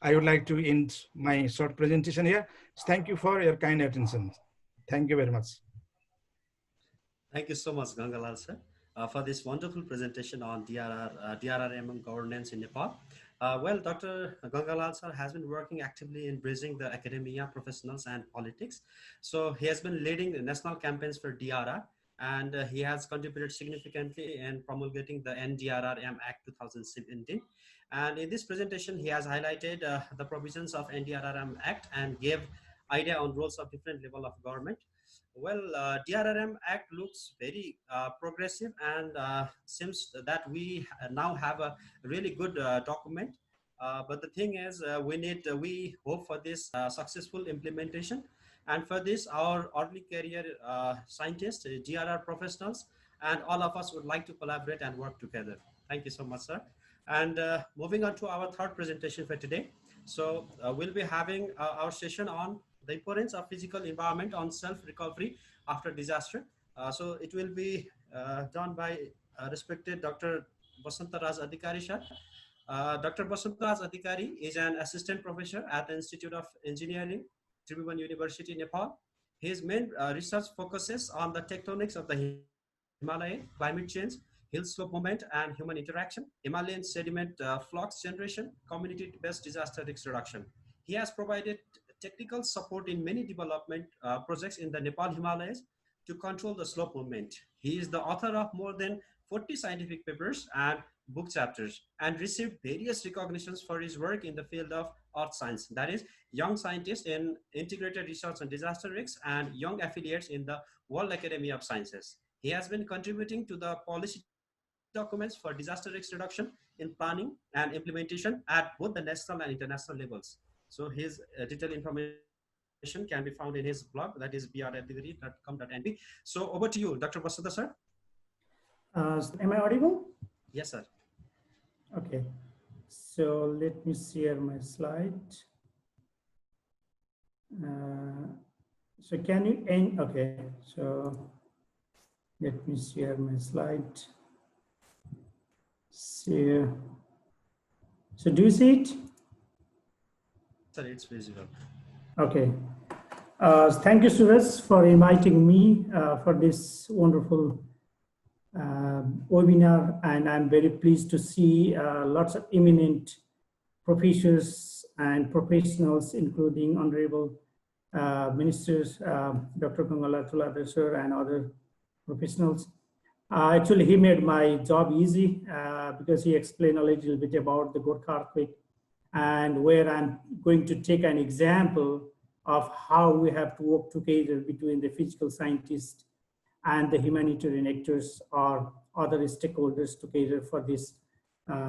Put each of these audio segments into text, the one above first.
I would like to end my short presentation here. Thank you for your kind attention. Thank you very much. Thank you so much, Gangalal sir, for this wonderful presentation on DRRM governance in Nepal. Well, Dr. Gangalal sir has been working actively in bridging the academia, professionals, and politics. So he has been leading the national campaigns for DRR, and he has contributed significantly in promulgating the NDRRM Act 2017. And in this presentation, he has highlighted the provisions of NDRRM Act and gave idea on roles of different level of government. Well, DRRM Act looks very progressive, and seems that we now have a really good document. But the thing is, we hope for this successful implementation. And for this, our early career scientists, DRR professionals, and all of us would like to collaborate and work together. Thank you so much, sir. And moving on to our third presentation for today. So we'll be having our session on the importance of physical environment on self-recovery after disaster. So it will be done by respected Dr. Basanta Raj Adhikari sir. Dr. Basanta Raj Adhikari is an assistant professor at the Institute of Engineering, Tribhuvan University, Nepal. His main research focuses on the tectonics of the Himalayan, climate change, hill slope movement, and human interaction, Himalayan sediment flux generation, community-based disaster risk reduction. He has provided technical support in many development projects in the Nepal Himalayas to control the slope movement. He is the author of more than 40 scientific papers and book chapters, and received various recognitions for his work in the field of earth science, that is, young scientists in integrated research on disaster risks and young affiliates in the World Academy of Sciences. He has been contributing to the policy documents for disaster risk reduction in planning and implementation at both the national and international levels. So his detailed information can be found in his blog, that is brdegree.com.np. So over to you, Dr. Basanta sir. Am I audible? Yes, sir. Okay. So let me share my slide. So can you end? Okay. So let me share my slide. So do you see it? Sir, it's visible. Okay. Thank you, Suraj, for inviting me for this wonderful webinar, and I'm very pleased to see lots of eminent professors and professionals, including Honorable Ministers, Dr. Ganga Tuladhar sir, and other professionals. Actually, he made my job easy because he explained a little bit about the Gorkha earthquake, and where I'm going to take an example of how we have to work together between the physical scientists and the humanitarian actors or other stakeholders together for this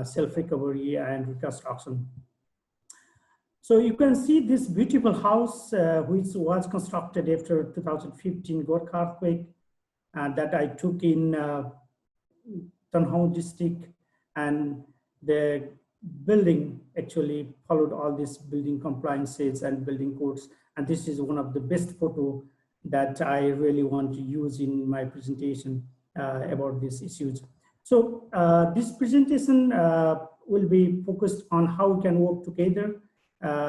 self-recovery and reconstruction. So you can see this beautiful house which was constructed after 2015 Gorkha earthquake that I took in Tanhau district, and the building actually followed all these building compliances and building codes, and this is one of the best photo that I really want to use in my presentation about these issues. So this presentation will be focused on how we can work together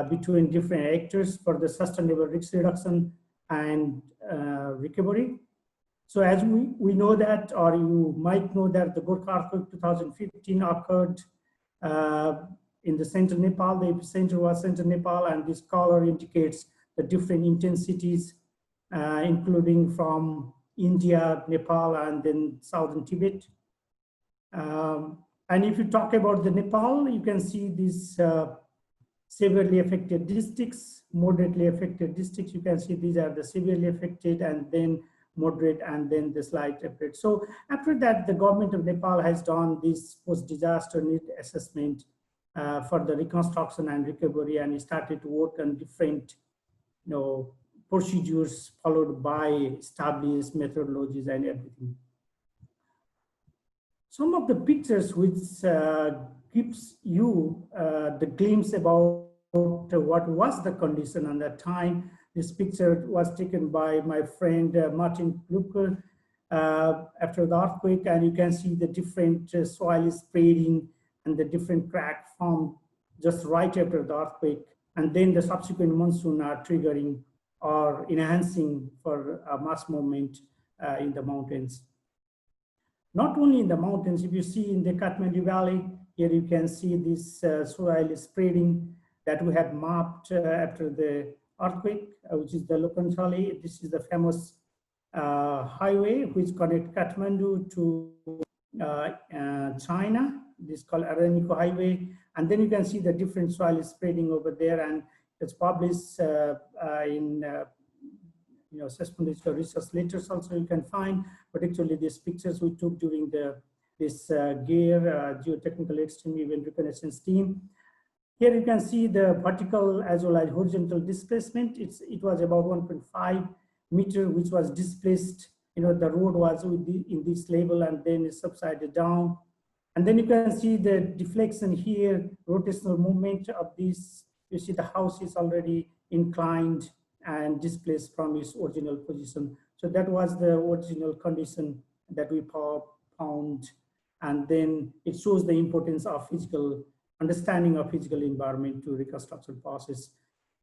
between different actors for the sustainable risk reduction and recovery. So as we know that, or you might know that the Gorkha earthquake 2015 occurred in the central Nepal. The epicenter was central Nepal, and this color indicates the different intensities, including from India, Nepal, and then southern Tibet. And if you talk about the Nepal, you can see these severely affected districts, moderately affected districts. You can see these are the severely affected, and then moderate, and then the slight affected. So after that, the government of Nepal has done this post-disaster need assessment for the reconstruction and recovery, and started to work on different, procedures followed by established methodologies and everything. Some of the pictures which gives you the glimpse about what was the condition at that time. This picture was taken by my friend Martin Klucker after the earthquake, and you can see the different soil spreading and the different crack formed just right after the earthquake, and then the subsequent monsoon are triggering or enhancing for a mass movement in the mountains. Not only in the mountains, if you see in the Kathmandu Valley, here you can see this soil spreading that we have mapped after the earthquake, which is the Lokanchali. This is the famous highway which connects Kathmandu to China. This is called Araniko Highway. And then you can see the different soil spreading over there, and it's published in seismological research letters also you can find, but actually these pictures we took during this GEAR, Geotechnical Extreme Event Reconnaissance team. Here you can see the vertical as well as horizontal displacement. It was about 1.5 meter, which was displaced. The road was in this level, and then it subsided down. And then you can see the deflection here, rotational movement of this. You see the house is already inclined and displaced from its original position. So that was the original condition that we found. And then it shows the importance of physical understanding of physical environment to reconstruction process.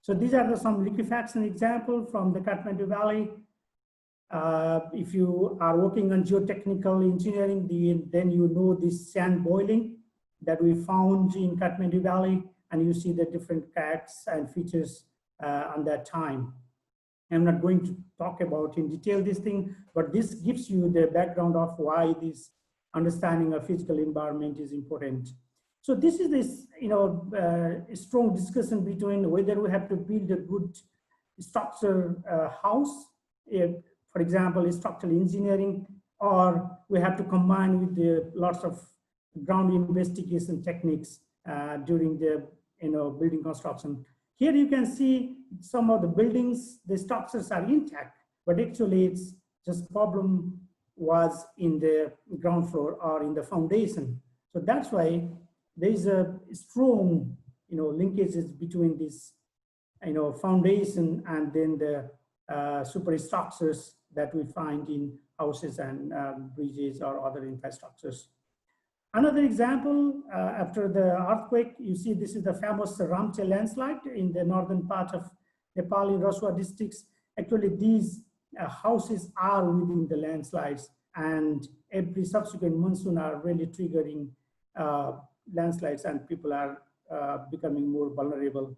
So these are some liquefaction examples from the Kathmandu Valley. If you are working on geotechnical engineering, then you know this sand boiling that we found in Kathmandu Valley, and you see the different cracks and features on that time. I'm not going to talk about in detail this thing, but this gives you the background of why this understanding of physical environment is important. So this is this, strong discussion between whether we have to build a good structure house, for example, structural engineering, or we have to combine with the lots of ground investigation techniques during the building construction. Here you can see some of the buildings, the structures are intact, but actually it's just problem was in the ground floor or in the foundation. So that's why there is a strong, linkages between this, foundation and then the superstructures that we find in houses and bridges or other infrastructures. Another example, after the earthquake, you see this is the famous Ramche landslide in the northern part of Nepal in Rasuwa districts. Actually, these houses are within the landslides, and every subsequent monsoon are really triggering landslides, and people are becoming more vulnerable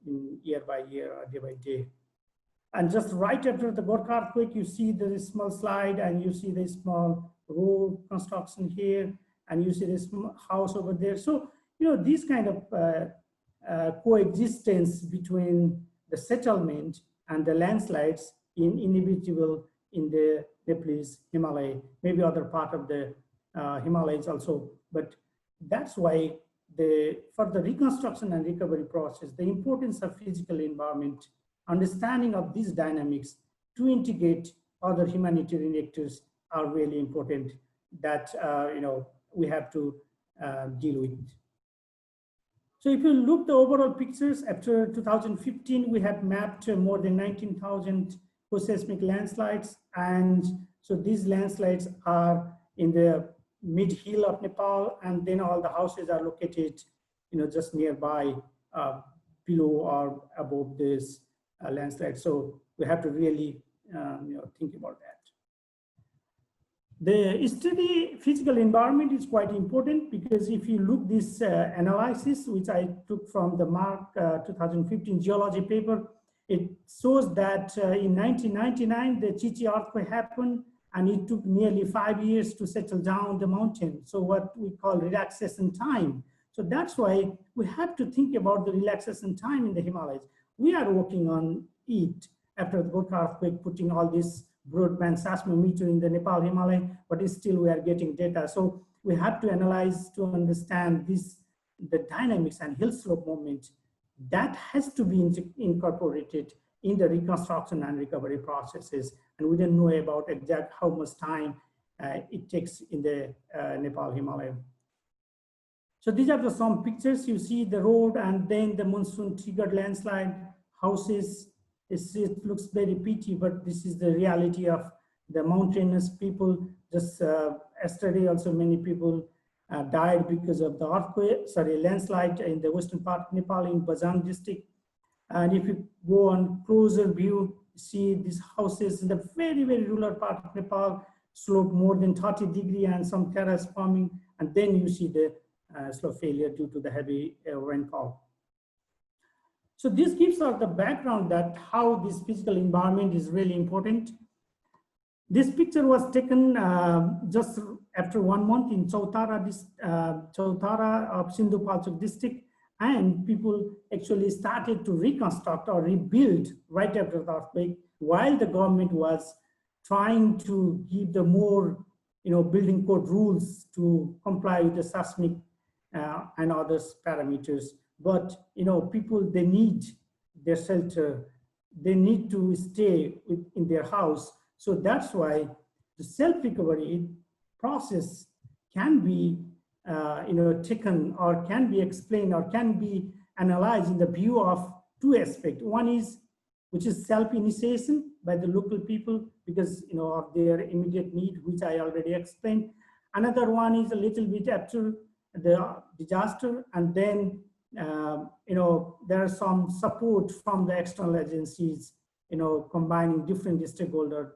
in year by year or day by day. And just right after the Gorkha earthquake, you see the small slide, and you see the small road construction here, and you see this house over there. So, this kind of coexistence between the settlement and the landslides inevitable in the Nepalese Himalaya, maybe other part of the Himalayas also. But that's why for the reconstruction and recovery process, the importance of physical environment, understanding of these dynamics to integrate other humanitarian actors are really important that we have to deal with. So if you look the overall pictures after 2015, we have mapped more than 19,000 post-seismic landslides, and so these landslides are in the mid-hill of Nepal, and then all the houses are located, just nearby, below or above this landslide. So we have to really, think about that. The steady physical environment is quite important, because if you look this analysis, which I took from the March 2015 geology paper, it shows that in 1999, the Chichi earthquake happened, and it took nearly 5 years to settle down the mountain. So what we call relaxation time. So that's why we have to think about the relaxation time in the Himalayas. We are working on it after the Gorkha earthquake, putting all this broadband seismometer in the Nepal Himalaya, but still we are getting data. So we have to analyze to understand the dynamics and hill slope movement that has to be incorporated in the reconstruction and recovery processes. And we don't know about exact how much time it takes in the Nepal Himalaya. So these are some pictures. You see the road, and then the monsoon triggered landslide, houses. It looks very pretty, but this is the reality of the mountainous people. Just yesterday also many people died because of the landslide in the western part of Nepal in Basanta district. And if you go on closer view, see these houses in the very, very rural part of Nepal, slope more than 30 degrees and some terrace farming, and then you see the slope failure due to the heavy rainfall. So this gives us the background that how this physical environment is really important. This picture was taken just after 1 month in Chautara of Sindhu Palchok district, and people actually started to reconstruct or rebuild right after the earthquake, while the government was trying to give the more, building code rules to comply with the seismic and other parameters. But, people, they need their shelter. They need to stay in their house. So that's why the self-recovery process can be, taken or can be explained or can be analyzed in the view of two aspects. One is, which is self-initiation by the local people because, of their immediate need, which I already explained. Another one is a little bit after the disaster, and then, there are some support from the external agencies, combining different stakeholders,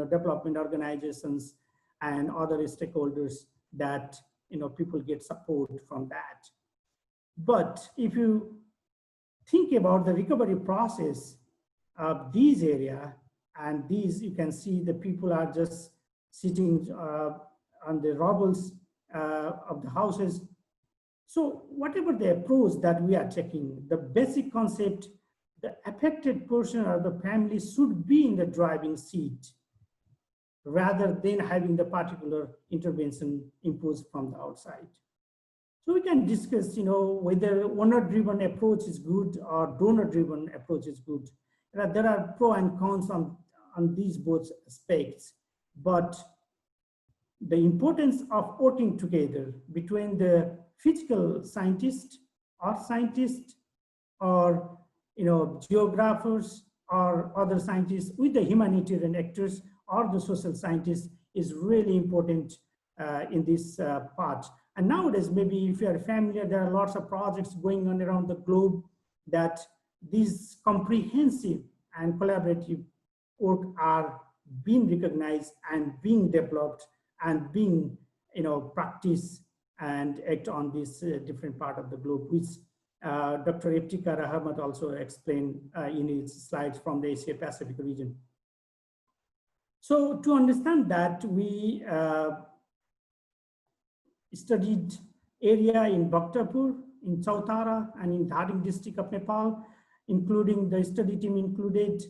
development organizations and other stakeholders that, people get support from that. But if you think about the recovery process of these areas, and these, you can see the people are just sitting on the rubbles of the houses. So whatever the approach that we are taking, the basic concept, the affected portion of the family should be in the driving seat rather than having the particular intervention imposed from the outside. So we can discuss, whether owner-driven approach is good or donor-driven approach is good. There are pros and cons on these both aspects, but the importance of working together between the physical scientists or geographers or other scientists with the humanitarian actors or the social scientists is really important in this part. And nowadays, maybe if you are familiar, there are lots of projects going on around the globe that these comprehensive and collaborative work are being recognized and being developed and being, practiced and act on this different part of the globe, which Dr. Iftekhar Ahmed also explained in his slides from the Asia Pacific region. So to understand that, we studied area in Bhaktapur, in Chautara, and in Dhading district of Nepal, including the study team included,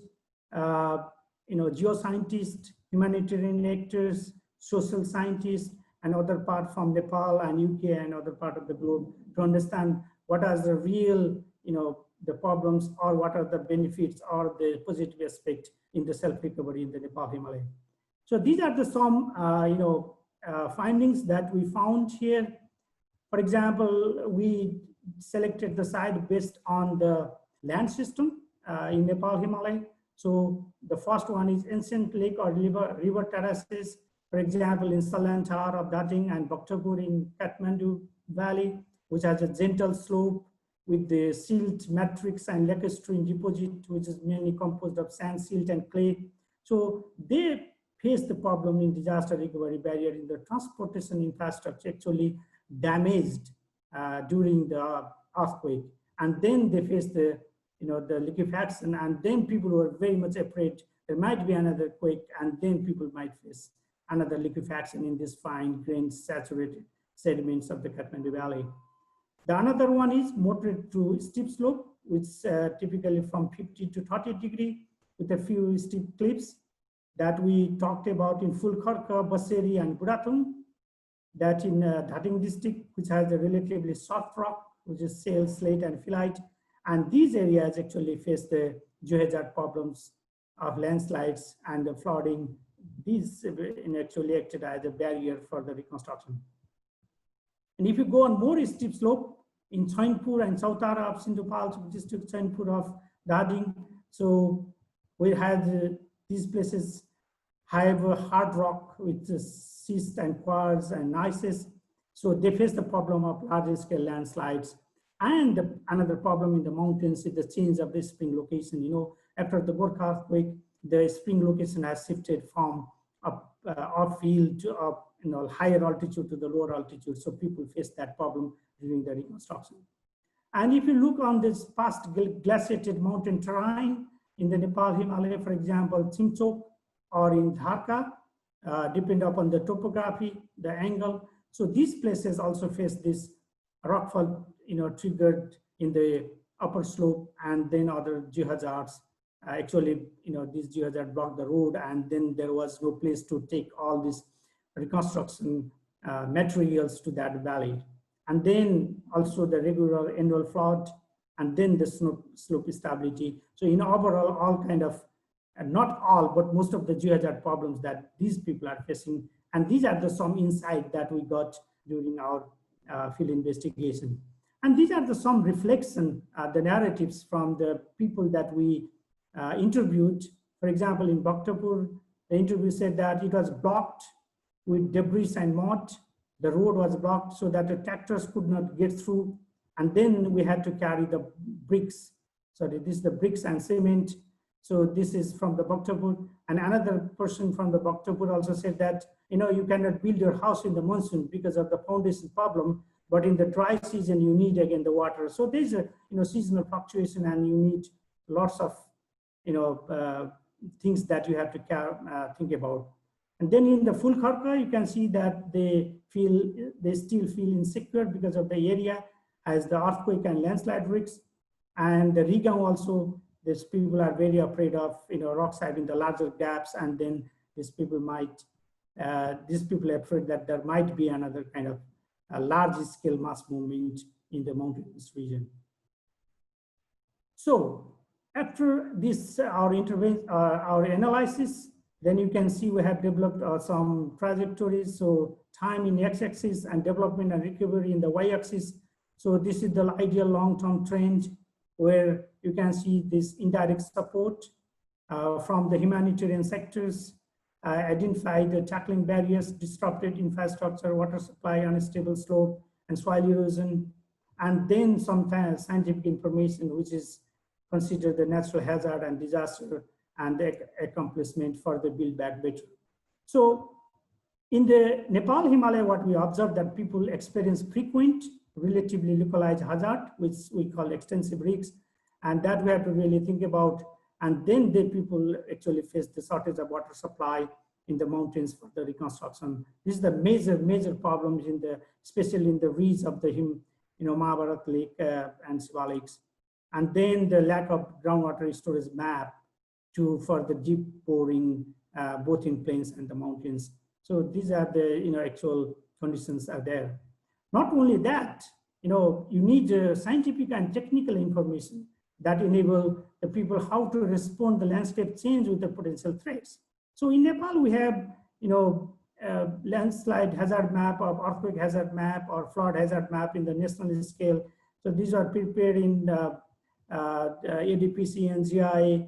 geoscientists, humanitarian actors, social scientists, and other part from Nepal and UK and other part of the globe to understand what are the real, the problems or what are the benefits or the positive aspect in the self-recovery in the Nepal Himalayan. So these are the some, findings that we found here. For example, we selected the site based on the land system in Nepal Himalayan. So the first one is ancient lake or river terraces, for example, in Salanthar of Dating and Bhaktapur in Kathmandu Valley, which has a gentle slope with the silt matrix and lacustrine deposit, which is mainly composed of sand, silt, and clay. So they face the problem in disaster recovery barrier in the transportation infrastructure actually damaged during the earthquake. And then they face the, the liquefaction, and then people were very much afraid there might be another quake, and then people might face another liquefaction in this fine-grained saturated sediments of the Kathmandu Valley. The another one is moderate to steep slope, which typically from 50 to 30 degrees with a few steep cliffs that we talked about in Fulkharka, Baseri, and Burathum. That in Dhating district, which has a relatively soft rock, which is shale, slate, and phyllite. And these areas actually face the geohazard problems of landslides and the flooding. These actually acted as a barrier for the reconstruction. And if you go on more steep slope in Chainpur and Chautara of Sindhu Palchok district, Chainpur of Dhading, so we had these places have a hard rock with schist and quartz and gneisses. So they face the problem of large scale landslides. And another problem in the mountains is the change of the spring location. After the Gorkha earthquake, the spring location has shifted from upfield to higher altitude to the lower altitude. So people face that problem during the reconstruction. And if you look on this past glaciated mountain terrain in the Nepal Himalaya, for example, Chimchok or in Dharka, depend upon the topography, the angle. So these places also face this rockfall, triggered in the upper slope, and then other geohazards. Actually, these geohazards blocked the road, and then there was no place to take all these reconstruction materials to that valley. And then also the regular annual flood, and then the slope stability. So overall, all kind of, not all, but most of the geohazard problems that these people are facing. And these are some insight that we got during our field investigation. And these are some reflection, the narratives from the people that we interviewed. For example, in Bhaktapur, the interview said that it was blocked with debris and mud. The road was blocked so that the tractors could not get through. And then we had to carry the bricks. So this is the bricks and cement. So this is from the Bhaktapur. And another person from the Bhaktapur also said that, you cannot build your house in the monsoon because of the foundation problem, but in the dry season, you need again the water. So there's a, seasonal fluctuation, and you need lots of, things that you have to think about. And then in the full Kharka, you can see that they still feel insecure because of the area as the earthquake and landslide risks. And the Rigam also, these people are very afraid of, rocks having the larger gaps, and then these people are afraid that there might be another kind of a large scale mass movement in the mountainous region. So after this, our analysis, then you can see we have developed some trajectories. So time in x-axis and development and recovery in the y-axis. So this is the ideal long-term trend where you can see this indirect support from the humanitarian sectors, identify the tackling barriers, disrupted infrastructure, water supply, unstable slope, and soil erosion, and then sometimes scientific information, which is considered the natural hazard and disaster and the accomplishment for the build back better. So in the Nepal Himalaya, what we observed that people experience frequent, relatively localized hazard, which we call extensive risks, and that we have to really think about. And then the people actually face the shortage of water supply in the mountains for the reconstruction. This is the major problems especially in the ridge of the Mahabharat Lake and Shiva lakes. And then the lack of groundwater storage map for the deep boring, both in plains and the mountains. So these are the actual conditions are there. Not only that, you need scientific and technical information that enable the people how to respond to the landscape change with the potential threats. So in Nepal, we have, landslide hazard map, or earthquake hazard map, or flood hazard map in the national scale. So these are prepared in ADPC and GI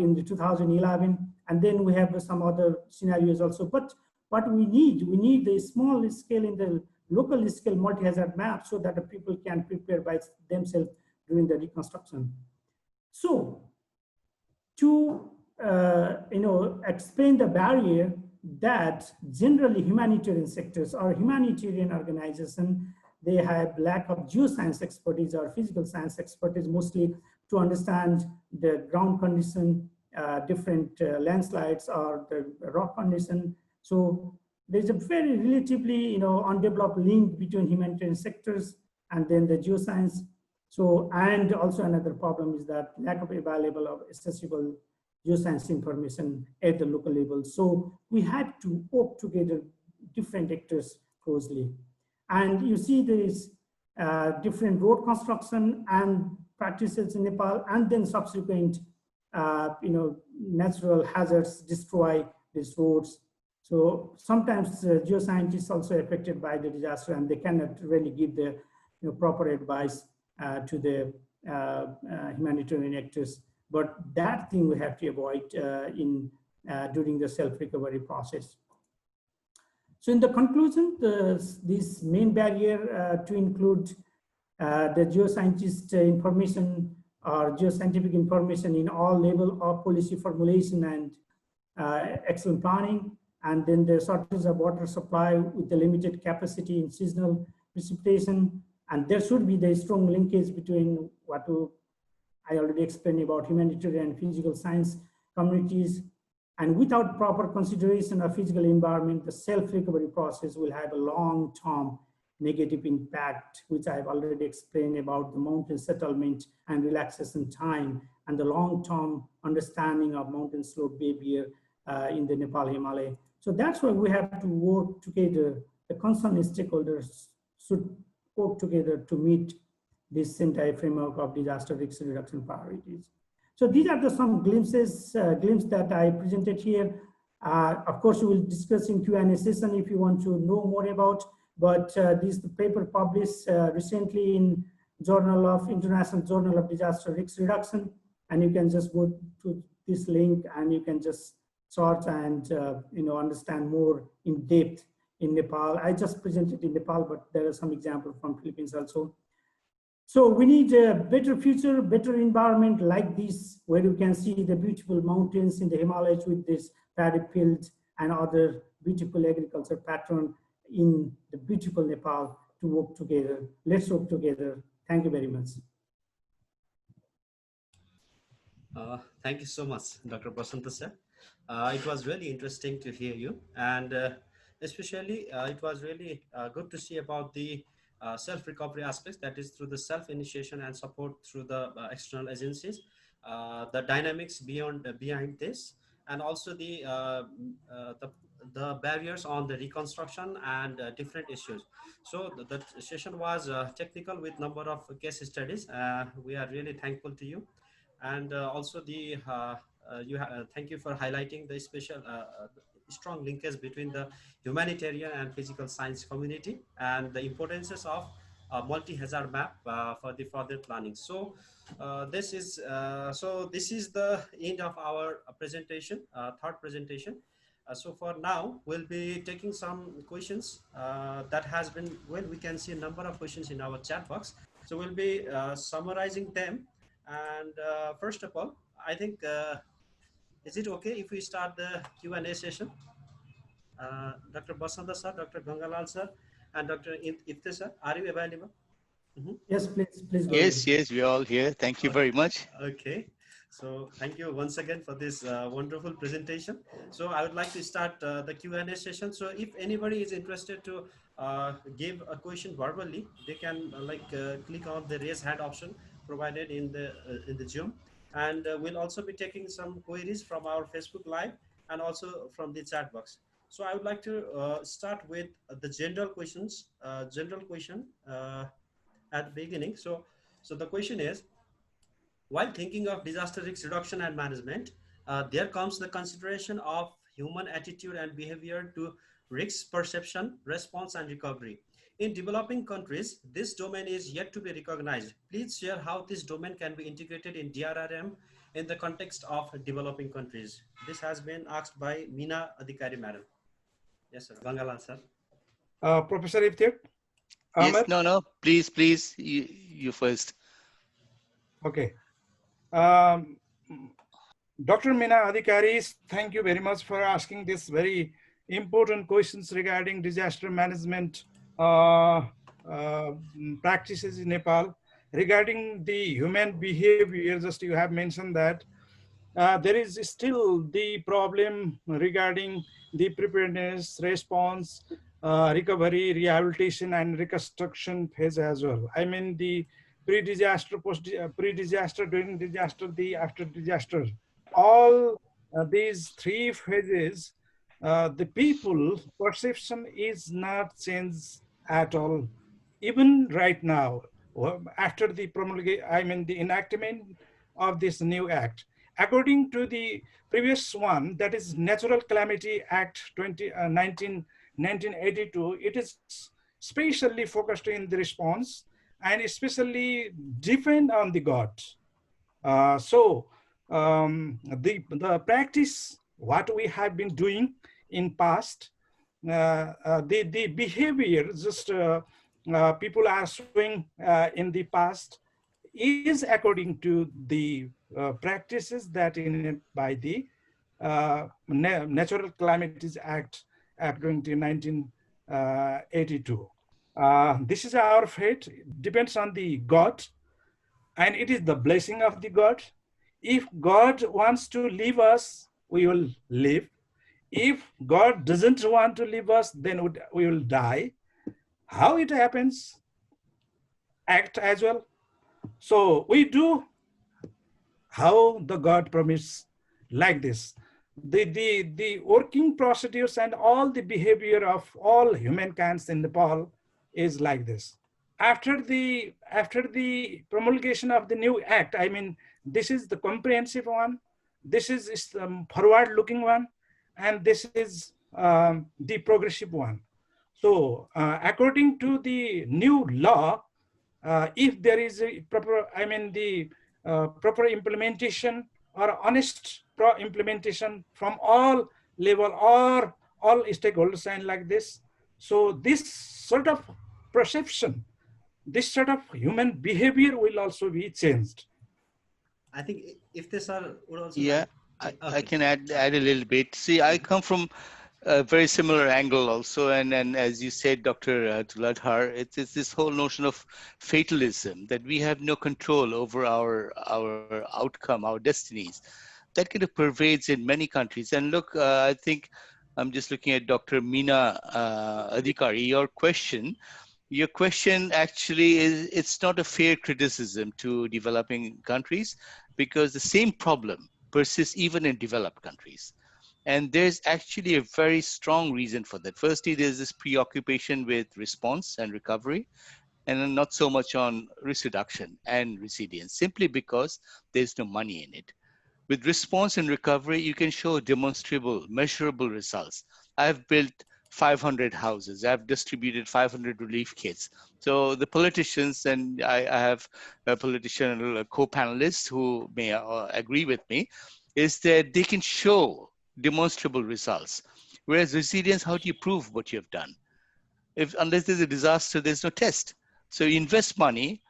in the 2011. And then we have some other scenarios also. But what we need the small scale in the local scale multi-hazard map so that the people can prepare by themselves during the reconstruction. So to explain the barrier that generally humanitarian sectors or humanitarian organizations, they have lack of geoscience expertise or physical science expertise, mostly to understand the ground condition, different landslides or the rock condition. So there's a very relatively undeveloped link between humanitarian sectors and then the geoscience. So, and also another problem is that lack of available of accessible geoscience information at the local level. So we had to work together different actors closely. And you see these different road construction and practices in Nepal, and then subsequent natural hazards destroy these roads. So sometimes geoscientists also affected by the disaster, and they cannot really give the proper advice to the humanitarian actors. But that thing we have to avoid during the self-recovery process. So in the conclusion, this main barrier to include the geoscientist information or geoscientific information in all level of policy formulation and excellent planning, and then the shortage of water supply with the limited capacity in seasonal precipitation, and there should be the strong linkage between what I already explained about humanitarian and physical science communities. And without proper consideration of physical environment, the self-recovery process will have a long-term negative impact, which I've already explained about the mountain settlement and relaxation time and the long-term understanding of mountain slope behavior in the Nepal Himalaya. So that's why we have to work together. The concerned stakeholders should work together to meet this entire framework of disaster risk reduction priorities. So these are some glimpses that I presented here. Of course, we will discuss in Q&A session if you want to know more about, but this is the paper published recently in International Journal of Disaster Risk Reduction, and you can just go to this link and you can just search and understand more in depth in Nepal. I just presented in Nepal, but there are some examples from Philippines also. So we need a better future, better environment like this, where you can see the beautiful mountains in the Himalayas with this paddy fields and other beautiful agriculture pattern in the beautiful Nepal to work together. Let's work together. Thank you very much. Thank you so much, Dr. Basanta sir. It was really interesting to hear you, and especially it was really good to see about the self-recovery aspects, that is through the self-initiation and support through the external agencies, the dynamics behind this, and also the barriers on the reconstruction and different issues. So the session was technical with number of case studies. We are really thankful to you, and also the thank you for highlighting the special strong linkage between the humanitarian and physical science community and the importances of a multi-hazard map for the further planning. So this is the end of our presentation, third presentation. So for now, we'll be taking some questions that has been, well, we can see a number of questions in our chat box. So we'll be summarizing them. And first of all, I think, is it okay if we start the Q&A session? Dr. Basanta sir, Dr. Gangalal sir, and Dr. Iftekhar sir, are you available? Yes, please. Yes, we're all here. Thank you very much. Okay. So thank you once again for this wonderful presentation. So I would like to start the Q&A session. So if anybody is interested to give a question verbally, they can click on the raise hand option provided in the Zoom. And we'll also be taking some queries from our Facebook Live and also from the chat box. So I would like to start with the general questions, at the beginning. So the question is, while thinking of disaster risk reduction and management, there comes the consideration of human attitude and behavior to risk perception, response, and recovery. In developing countries, this domain is yet to be recognized. Please share how this domain can be integrated in DRRM in the context of developing countries. This has been asked by Meena Adhikari, madam. Yes, sir. Gangalal, sir. Professor Iftekhar? Yes, Ahmed? no, please, you first. Okay. Dr. Meena Adhikari, thank you very much for asking this very important questions regarding disaster management practices in Nepal. Regarding the human behavior, just you have mentioned that there is still the problem regarding the preparedness, response, recovery, rehabilitation, and reconstruction phase as well. I mean the pre-disaster, pre-disaster, during disaster, the after disaster. All these three phases, the people perception is not changed at all. Even right now, after the the enactment of this new act, according to the previous one, that is Natural Calamity Act 1982, it is specially focused in the response and especially depend on the God. The practice, what we have been doing in past, the behavior just people are showing in the past is according to the practices that in by the Natural Calamities Act of 1982. This is our fate. It depends on the God, and it is the blessing of the God. If God wants to leave us, we will live. If God doesn't want to leave us, then we will die. How it happens? Act as well. So we do how the God promised like this. The working procedures and all the behavior of all humankind in Nepal is like this. After the promulgation of the new act, I mean, this is the comprehensive one, this is forward looking one, and this is the progressive one. So according to the new law, if there is a proper, I mean, the proper implementation or honest implementation from all level or all stakeholders and like this, so this sort of perception, this sort of human behavior will also be changed. I think if this are would also Yeah, like, I, yeah, I okay. can add a little bit. See, I come from a very similar angle also, and as you said, Dr. Tuladhar, it's this whole notion of fatalism, that we have no control over our outcome, our destinies. That kind of pervades in many countries. And look, I think I'm just looking at Dr. Meena Adhikari. Your question actually is, it's not a fair criticism to developing countries, because the same problem persists even in developed countries. And there's actually a very strong reason for that. Firstly, there's this preoccupation with response and recovery, and then not so much on risk reduction and resilience, simply because there's no money in it. With response and recovery, you can show demonstrable, measurable results. I've built 500 houses. I've distributed 500 relief kits. So the politicians, and I have a politician co-panelist who may agree with me, is that they can show demonstrable results. Whereas resilience, how do you prove what you have done? If unless there's a disaster, there's no test. So you invest money,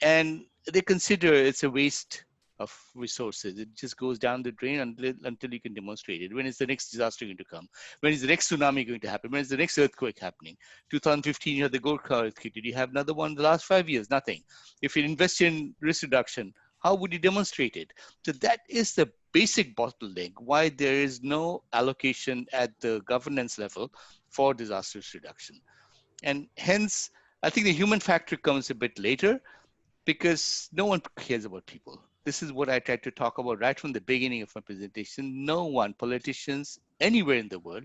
and they consider it's a waste of resources. It just goes down the drain until you can demonstrate it. When is the next disaster going to come? When is the next tsunami going to happen? When is the next earthquake happening? 2015, you had the Gorkha earthquake. Did you have another one in the last 5 years? Nothing. If you invest in risk reduction, how would you demonstrate it? So that is the basic bottleneck, why there is no allocation at the governance level for disaster risk reduction. And hence, I think the human factor comes a bit later, because no one cares about people. This is what I tried to talk about right from the beginning of my presentation. No one, politicians anywhere in the world,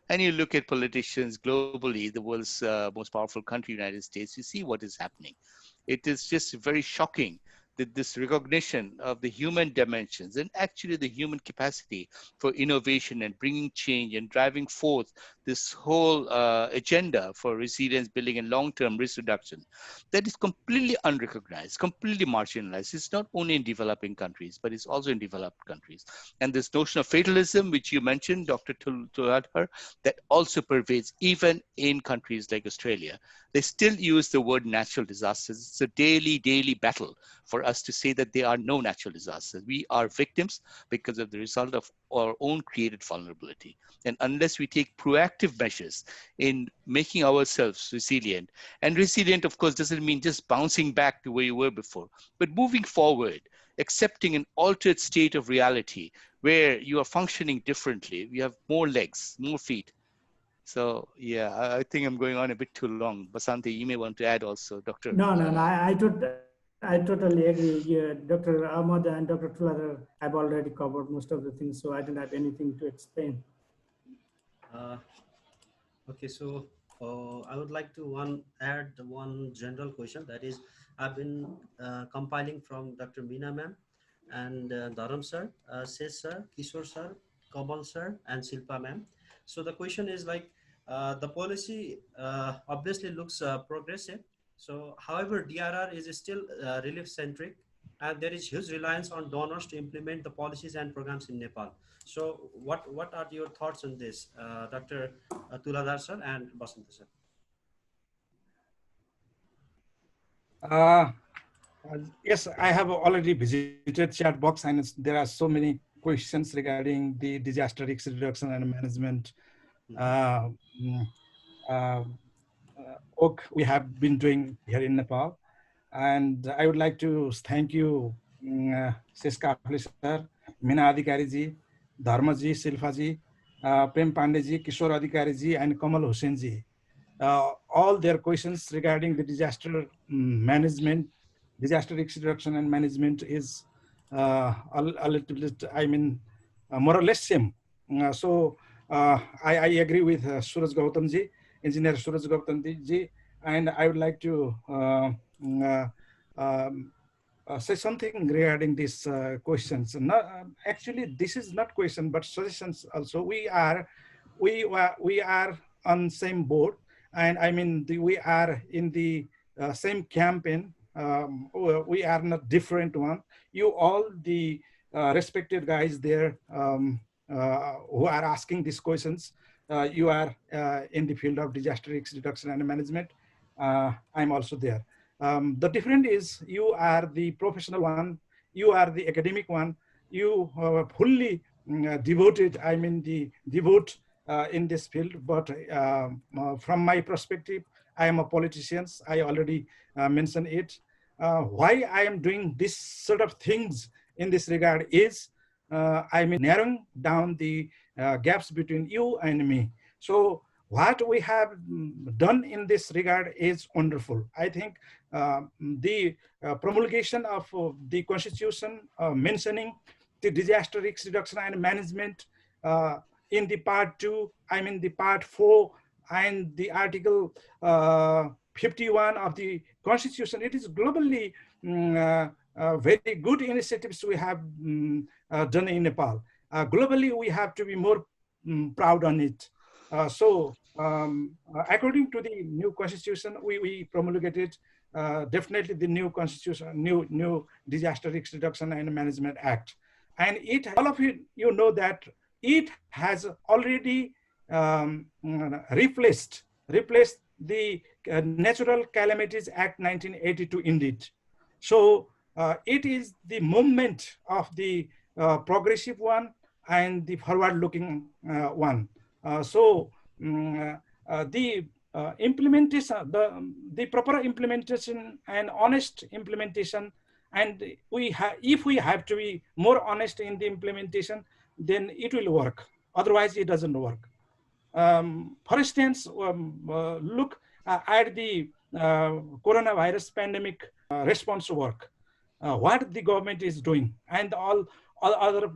and you look at politicians globally, the world's most powerful country, United States, you see what is happening. It is just very shocking that this recognition of the human dimensions and actually the human capacity for innovation and bringing change and driving forth this whole agenda for resilience building and long-term risk reduction, that is completely unrecognized, completely marginalized. It's not only in developing countries, but it's also in developed countries. And this notion of fatalism, which you mentioned, Dr. Tuladhar, that also pervades even in countries like Australia. They still use the word natural disasters. It's a daily battle for us to say that there are no natural disasters. We are victims because of the result of our own created vulnerability. And unless we take proactive measures in making ourselves resilient, and resilient, of course, doesn't mean just bouncing back to where you were before, but moving forward, accepting an altered state of reality where you are functioning differently. You have more legs, more feet. So yeah, I think I'm going on a bit too long. Basanta, you may want to add also, Doctor. No. I totally agree. Yeah, Dr. Ahmed and Dr. Tuladhar have already covered most of the things, so I don't have anything to explain. uh, okay, so I would like to add one general question, that is, I've been compiling from Dr. Meena ma'am and Dharam sir, Sis sir, Kishore sir, Kamal sir, and Silpa ma'am. So the question is like, the policy obviously looks progressive. So, however, DRR is still relief centric, and there is huge reliance on donors to implement the policies and programs in Nepal. So, what are your thoughts on this, Dr. Tuladhar sir and Basanta sir? Uh, yes, I have already visited chat box, and there are so many questions regarding the disaster risk reduction and management uh, mm, uh, work we have been doing here in Nepal. And I would like to thank you, Sis Kafle sir, Meena Adhikari ji, Dharma ji, Silfa ji, Prem Pandey ji, Kishore Adhikari ji, and Kamal Hussain ji. All their questions regarding the disaster management, disaster risk reduction and management is a little bit, I mean, more or less same. I agree with Suraj Gautam ji, Engineer Suraj Gautam ji, and I would like to uh, um, say something regarding these questions. Actually, this is not question, but suggestions also. We are on same board, and I mean we are in the same campaign. We are not different one. You all the respected guys there who are asking these questions. You are in the field of disaster risk reduction and management. I'm also there. The difference is you are the professional one, you are the academic one, you fully devoted, I mean the devote in this field. But from my perspective, I am a politician. I already mentioned it. Why I am doing this sort of things in this regard is I mean narrowing down the gaps between you and me. So what we have done in this regard is wonderful. I think the promulgation of the constitution mentioning the disaster risk reduction and management in the part 2, I mean the part 4 and the article 51 of the constitution, it is globally very good initiatives we have done in Nepal. Globally, we have to be more proud on it. According to the new constitution, we promulgated definitely the new constitution, new Disaster Risk Reduction and Management Act, and it all of you know that it has already replaced the Natural Calamities Act 1982 indeed. So it is the movement of the progressive one and the forward-looking one. The implementation, the proper implementation and honest implementation, and if we have to be more honest in the implementation, then it will work. Otherwise, it doesn't work. For instance, look at the coronavirus pandemic response work, what the government is doing, and all other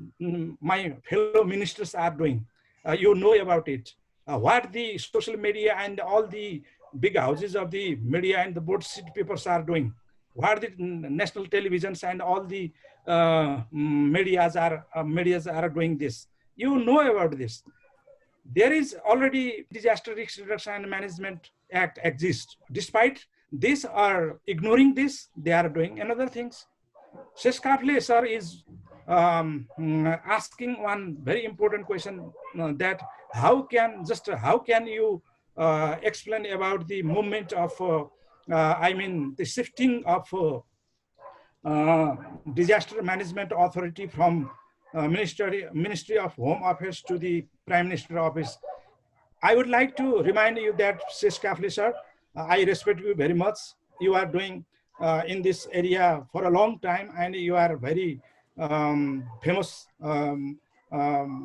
my fellow ministers are doing. You know about it. What the social media and all the big houses of the media and the broadsheet papers are doing. What the national televisions and all the medias are doing this. You know about this. There is already Disaster Risk Reduction and Management Act exists. Despite this or ignoring this, they are doing another things. Sheshkafle sir is asking one very important question, that how can you explain about the movement of I mean the shifting of disaster management authority from Ministry of Home Affairs to the Prime Minister office. I would like to remind you that, Sis Kafli sir, I respect you very much. You are doing in this area for a long time, and you are very famous,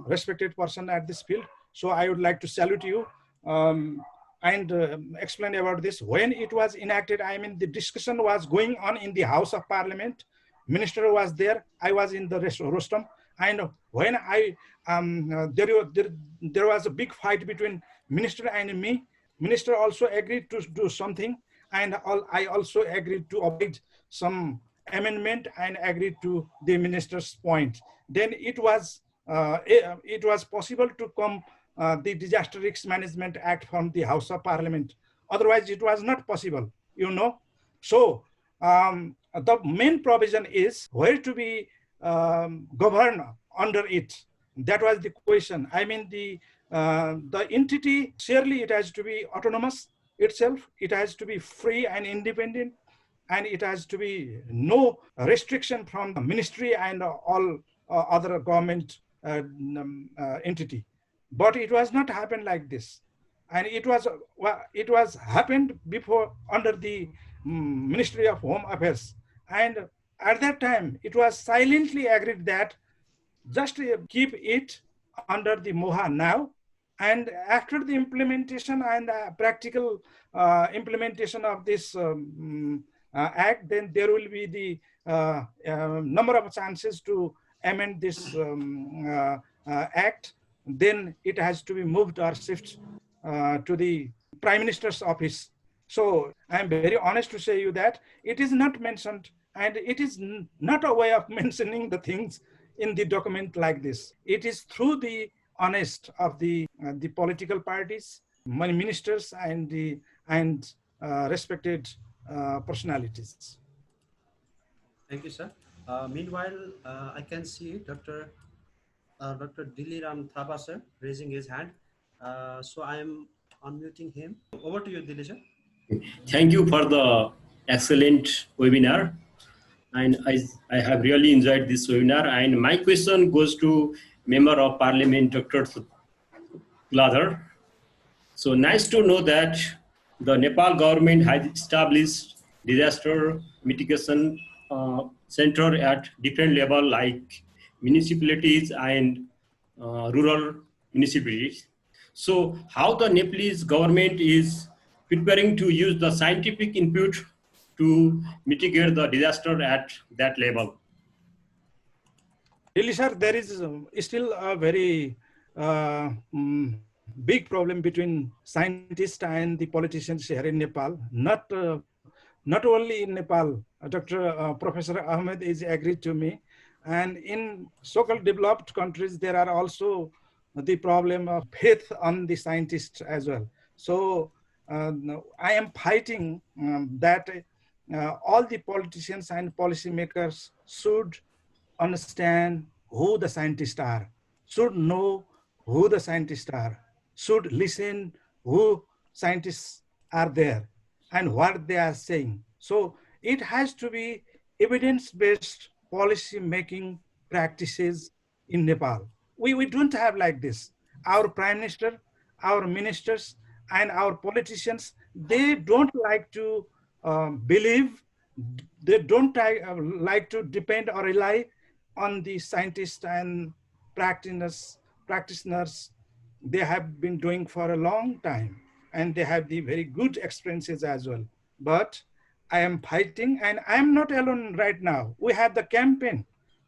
respected person at this field. So I would like to salute you and explain about this. When it was enacted, I mean, the discussion was going on in the House of Parliament. Minister was there. I was in the rostrum. And when there was a big fight between minister and me. Minister also agreed to do something, and I also agreed to avoid some amendment and agreed to the minister's point. Then it was possible to come the Disaster Risk Management Act from the House of Parliament. Otherwise, it was not possible, you know. So the main provision is where to be governed under it. That was the question. I mean, the entity, surely it has to be autonomous itself. It has to be free and independent, and it has to be no restriction from the ministry and all other government entity. But it was not happened like this, and it was happened before under the Ministry of Home Affairs, and at that time it was silently agreed that just keep it under the MOHA now, and after the implementation and practical implementation of this act, then there will be the number of chances to amend this act. Then it has to be moved or shifted to the Prime Minister's office. So I am very honest to say you that it is not mentioned, and it is not a way of mentioning the things in the document like this. It is through the honest of the political parties, ministers, and the respected personalities. Thank you, sir. Meanwhile, I can see Dr. Diliram Thapa, sir, raising his hand. So I am unmuting him. Over to you, Dilisha. Thank you for the excellent webinar. And I have really enjoyed this webinar. And my question goes to Member of Parliament, Dr. Tuladhar. So nice to know that the Nepal government has established disaster mitigation center at different level like municipalities and rural municipalities. So how the Nepalese government is preparing to use the scientific input to mitigate the disaster at that level? Really, sir, there is still a very big problem between scientists and the politicians here in Nepal. Not only in Nepal, Professor Ahmed is agreed to me, and in so-called developed countries, there are also the problem of faith on the scientists as well. So I am fighting that all the politicians and policymakers should understand who the scientists are, should know who the scientists are, should listen who scientists are there and what they are saying. So it has to be evidence-based policy making practices in Nepal. We don't have like this. Our prime minister, our ministers, and our politicians, they don't like to believe, they don't like to depend or rely on the scientists and practitioners. They have been doing for a long time, and they have the very good experiences as well. But I am fighting, and I am not alone right now. We have the campaign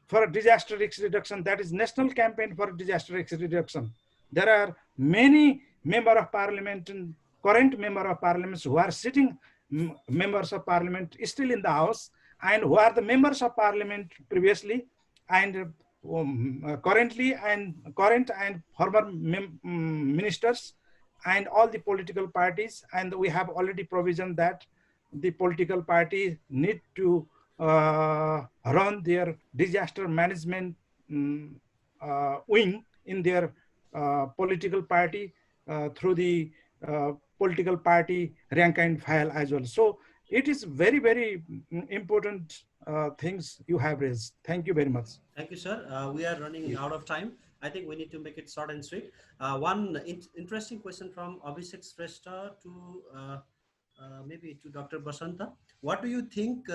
for disaster risk reduction, that is National Campaign for Disaster Risk Reduction. There are many member of parliament and current member of parliaments who are sitting members of parliament still in the house, and who are the members of parliament previously and currently and current and former ministers and all the political parties. And we have already provision that the political party need to run their disaster management wing in their political party through the political party rank and file as well. So it is very, very important things you have raised. Thank you very much. Thank you, sir. We are running out of time. I think we need to make it short and sweet. One interesting question from Abhishek Shrestha to maybe to Dr. Basanta. What do you think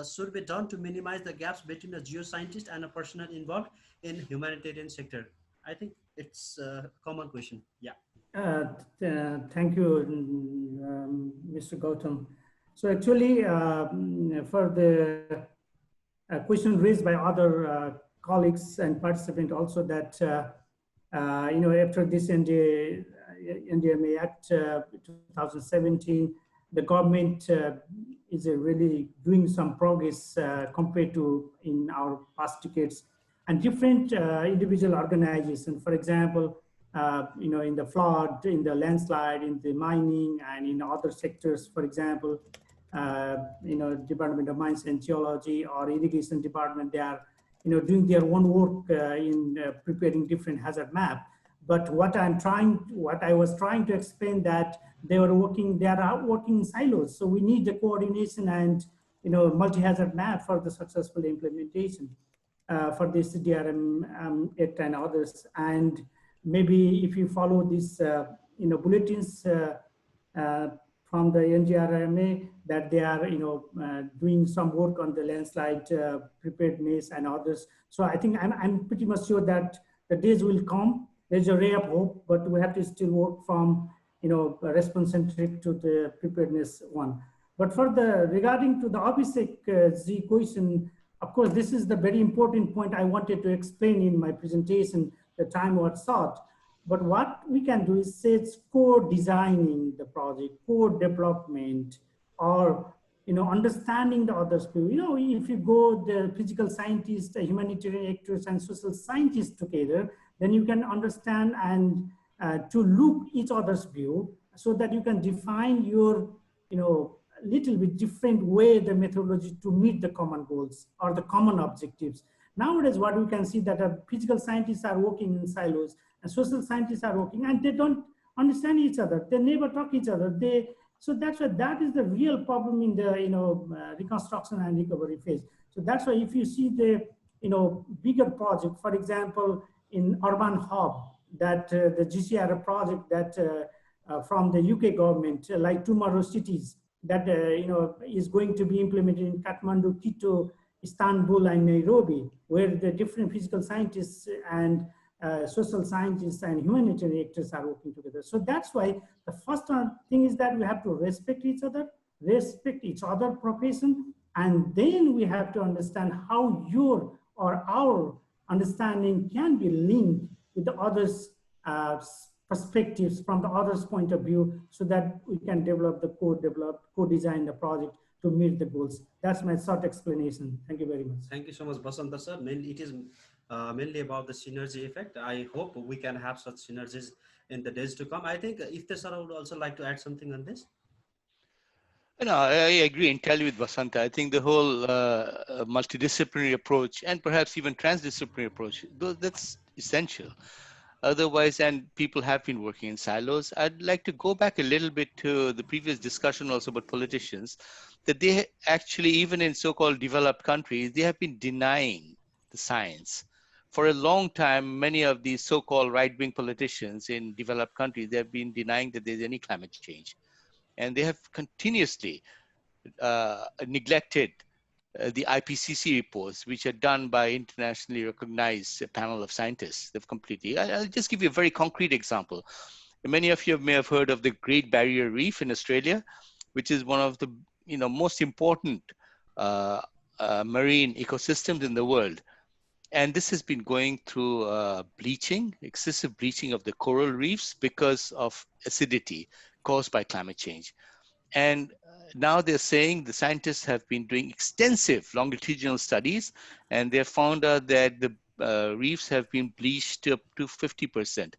should be done to minimize the gaps between a geoscientist and a personnel involved in humanitarian sector? I think it's a common question. Yeah. Thank you, Mr. Gautam. So actually, for the question raised by other colleagues and participants also, that after this NDMA Act 2017, the government is really doing some progress compared to in our past decades, and different individual organizations, for example, in the flood, in the landslide, in the mining, and in other sectors, for example, Department of Mines and Geology or Irrigation Department, they are, doing their own work in preparing different hazard map. But what I was trying to explain that they are working in silos. So we need the coordination and, multi-hazard map for the successful implementation for this DRM Act and others. And maybe if you follow these, bulletins uh, from the NGRMA, that they are, doing some work on the landslide preparedness and others. So I think I'm pretty much sure that the days will come. There's a ray of hope, but we have to still work from, response centric to the preparedness one. But for the regarding to the Abhishek Z question, of course, this is the very important point I wanted to explain in my presentation. The time was short, but what we can do is say it's co-designing the project, co-development, or understanding the others. If you go the physical scientists, the humanitarian actors, and social scientists together, then you can understand and to look each other's view, so that you can define your little bit different way the methodology to meet the common goals or the common objectives. Nowadays, what we can see that physical scientists are working in silos and social scientists are working, and they don't understand each other. They never talk each other. So that's why that is the real problem in the reconstruction and recovery phase. So that's why if you see the bigger project, for example, in urban hub, that the GCR project that from the UK government, like tomorrow cities, that is going to be implemented in Kathmandu, Quito, Istanbul, and Nairobi, where the different physical scientists and social scientists and humanitarian actors are working together. So that's why the first thing is that we have to respect each other profession, and then we have to understand how your or our understanding can be linked with the others' perspectives from the other's point of view, so that we can co-design the project to meet the goals. That's my short explanation. Thank you very much. Thank you so much, Basanta sir. Mainly, it is mainly about the synergy effect. I hope we can have such synergies in the days to come. I think Iftekhar would also like to add something on this. No, I agree entirely with Basanta. I think the whole multidisciplinary approach and perhaps even transdisciplinary approach, that's essential. Otherwise, and people have been working in silos. I'd like to go back a little bit to the previous discussion also about politicians, that they actually, even in so-called developed countries, they have been denying the science. For a long time, many of these so-called right-wing politicians in developed countries, they have been denying that there's any climate change. And they have continuously neglected the IPCC reports, which are done by internationally recognized panel of scientists. They've completely. I'll just give you a very concrete example. Many of you may have heard of the Great Barrier Reef in Australia, which is one of the most important marine ecosystems in the world. And this has been going through bleaching, excessive bleaching of the coral reefs because of acidity caused by climate change. And now they're saying the scientists have been doing extensive longitudinal studies, and they found out that the reefs have been bleached up to 50%,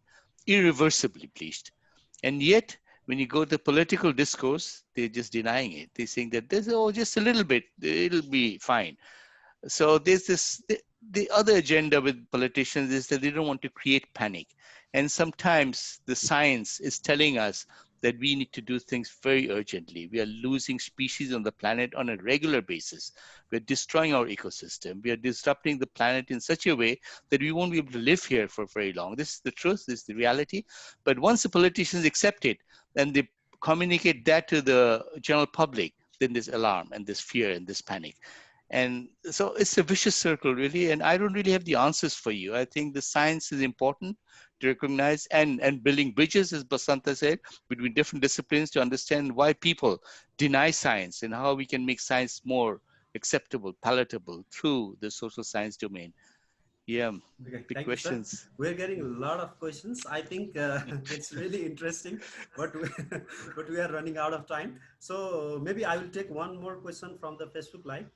irreversibly bleached. And yet, when you go to political discourse, they're just denying it. They're saying that there's just a little bit, it'll be fine. So there's this, the other agenda with politicians is that they don't want to create panic. And sometimes the science is telling us that we need to do things very urgently. We are losing species on the planet on a regular basis. We're destroying our ecosystem. We are disrupting the planet in such a way that we won't be able to live here for very long. This is the truth, this is the reality. But once the politicians accept it and they communicate that to the general public, then there's alarm and there's fear and there's panic. And so it's a vicious circle, really. And I don't really have the answers for you. I think the science is important to recognize and building bridges, as Basanta said, between different disciplines to understand why people deny science and how we can make science more acceptable, palatable through the social science domain. Yeah, Okay, big thank questions. you, sir. We're getting a lot of questions. I think it's really interesting, but but we are running out of time. So maybe I will take one more question from the Facebook Live.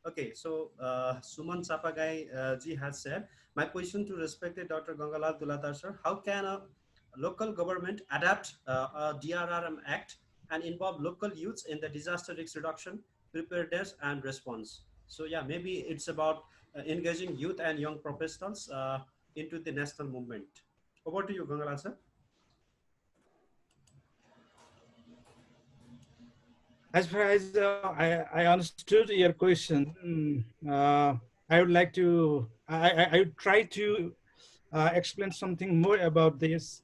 Okay, so Suman Sapagai ji has said, my question to respected Dr. Gangalal Tuladhar sir, how can a local government adapt a DRRM Act and involve local youths in the disaster risk reduction, preparedness, and response. So yeah, maybe it's about engaging youth and young professionals into the national movement. Over to you, Gangalal sir. As far as I understood your question, I would like to, I would try to explain something more about this.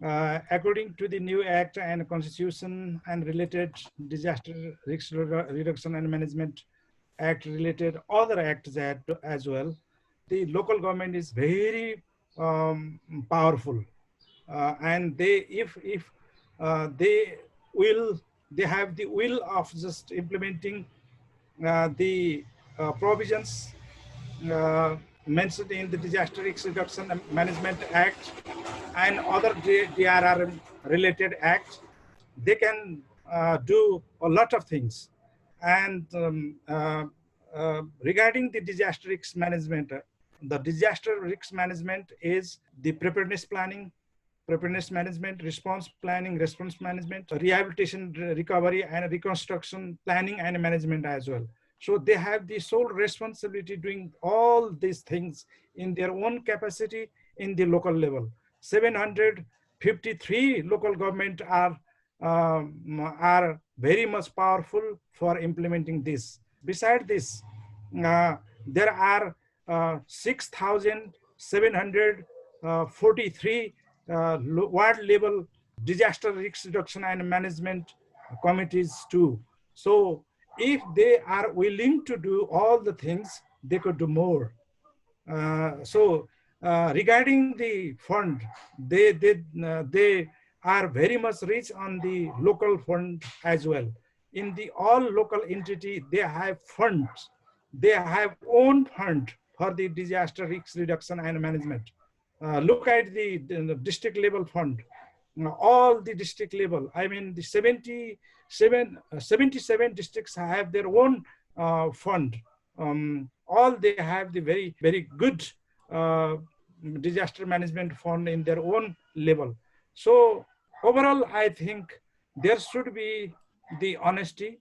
According to the new Act and Constitution and related Disaster Risk Reduction and Management Act related other acts as well, the local government is very powerful, and if they will, they have the will of just implementing the provisions uh, mentioned in the Disaster Risk Reduction and Management Act and other DRR related acts. They can do a lot of things. And regarding the disaster risk management, the disaster risk management is the preparedness management, response planning, response management, rehabilitation, recovery, and reconstruction planning and management as well. So they have the sole responsibility doing all these things in their own capacity in the local level. 753 local government are very much powerful for implementing this. Beside this, there are 6,743 ward level disaster risk reduction and management committees too. So if they are willing to do all the things, they could do more. Regarding the fund, they are very much rich on the local fund as well. In the all local entity, they have funds. They have own fund for the disaster risk reduction and management. Look at the district level fund. All the district level, I mean the 77 districts have their own fund. All they have the very good uh, disaster management fund in their own level. So overall, I think there should be the honesty,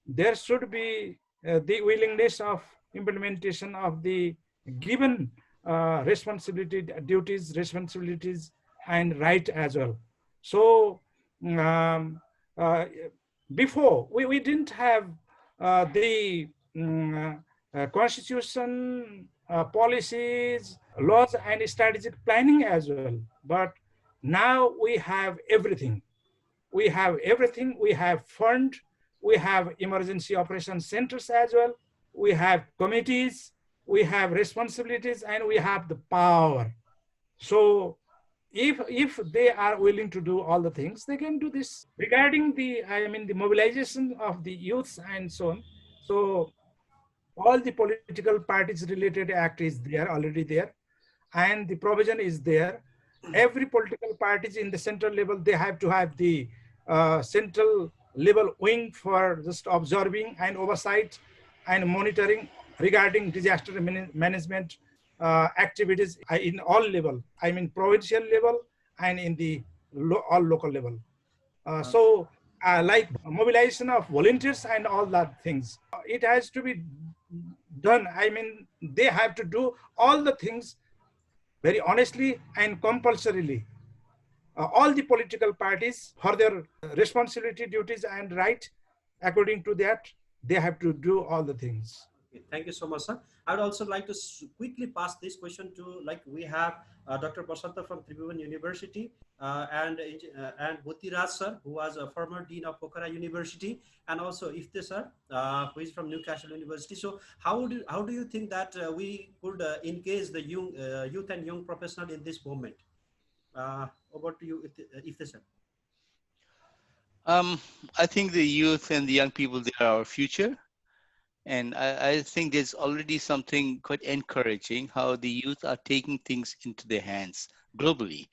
there should be the willingness of implementation of the given responsibilities, and right as well. So um, uh, before we didn't have the constitution, policies, laws, and strategic planning as well. But now we have everything. We have everything. We have fund. We have emergency operation centers as well. We have committees. We have responsibilities, and we have the power. So if they are willing to do all the things, they can do this. Regarding the, I mean, the mobilization of the youths and so on. So all the political parties related act is there, already there, and the provision is there. Every political parties in the central level, they have to have the central level wing for just observing and oversight and monitoring regarding disaster management activities in all level, I mean provincial level and in the all local level. Like mobilization of volunteers and all that things, it has to be done. I mean, they have to do all the things very honestly and compulsorily. All the political parties, for their responsibility, duties, and right, according to that, they have to do all the things. Okay, thank you so much, sir. I would also like to quickly pass this question to, like, we have Dr. Basanta from Tribhuvan University and Bhutiraj sir, who was a former dean of Pokhara University, and also Iftekhar sir, who is from Newcastle University. So how do you think that we could engage the youth and young professional in this movement? Over to you, Iftekhar sir. I think the youth and the young people, they are our future. And I think there's already something quite encouraging how the youth are taking things into their hands globally.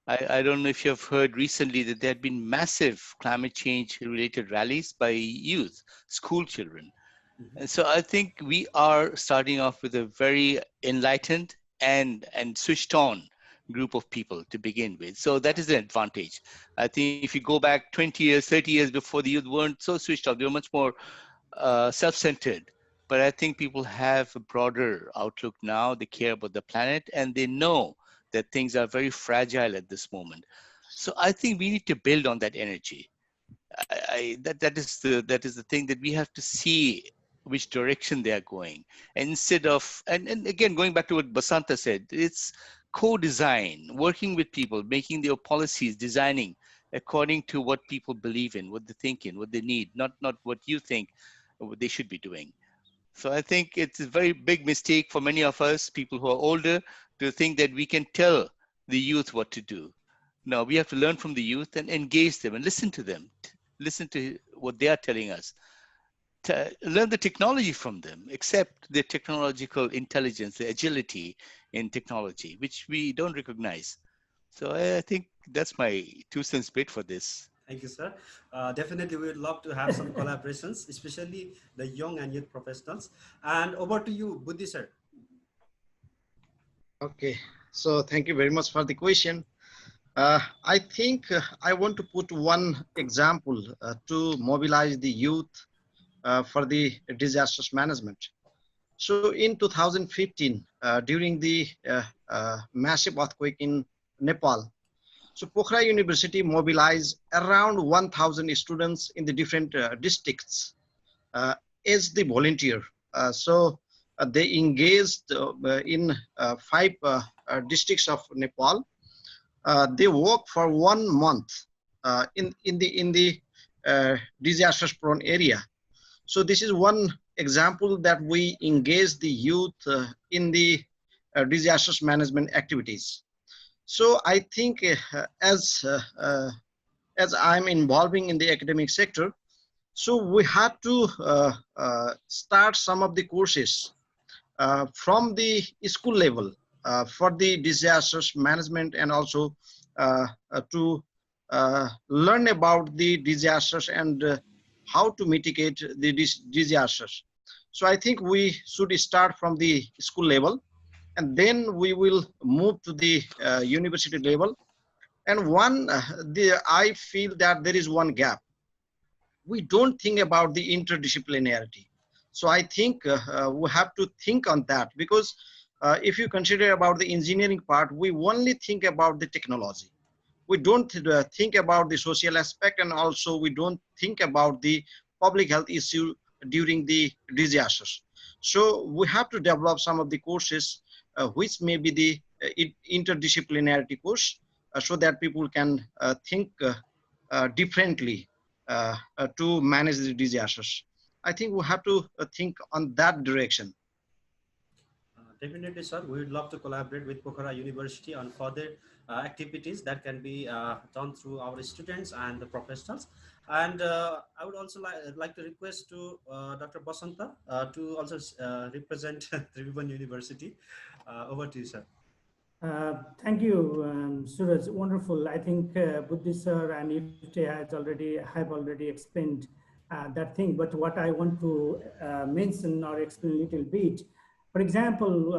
I don't know if you have heard recently that there had been massive climate change related rallies by youth, school children. Mm-hmm. And so I think we are starting off with a very enlightened and switched on group of people to begin with. So that is an advantage. I think if you go back 20 years, 30 years before, the youth weren't so switched off. They were much more self-centered. But I think people have a broader outlook now. They care about the planet, and they know that things are very fragile at this moment. So I think we need to build on that energy. That is the thing, that we have to see which direction they are going. And instead of, and again, going back to what Basanta said, it's co-design, working with people, making their policies, designing according to what people believe in, what they think in, what they need, not what you think what they should be doing. So I think it's a very big mistake for many of us, people who are older, to think that we can tell the youth what to do. No, we have to learn from the youth and engage them and listen to them, listen to what they are telling us, to learn the technology from them, accept the technological intelligence, the agility in technology, which we don't recognize. So I think that's my 2 cents bit for this. Thank you, sir. Definitely, we would love to have some collaborations, especially the young and youth professionals. And over to you, Buddhi sir. Okay, so thank you very much for the question. I think I want to put one example to mobilize the youth for the disasters management. So in 2015, during the massive earthquake in Nepal, so Pokhara University mobilized around 1,000 students in the different districts as the volunteer. They engaged in 5 districts of Nepal. They worked for 1 month in the disasters prone area. So this is one example that we engage the youth in the disasters management activities. So I think as I'm involving in the academic sector, so we have to start some of the courses from the school level for the disasters management, and also to learn about the disasters and how to mitigate the disasters. So I think we should start from the school level, and then we will move to the university level. And I feel that there is one gap. We don't think about the interdisciplinarity. So I think we have to think on that, because if you consider about the engineering part, we only think about the technology. We don't think about the social aspect, and also we don't think about the public health issue during the disasters. So we have to develop some of the courses which may be the interdisciplinarity course, so that people can think differently to manage the disasters. I think we have to think on that direction. Definitely, sir. We would love to collaborate with Pokhara University on further activities that can be done through our students and the professionals. And I would also like to request to Dr. Basanta to also represent Tribhuvan University. Over to you, sir. Thank you, Suraj. Wonderful. I think Buddhi sir and Ifte have already explained that thing. But what I want to mention or explain a little bit. For example,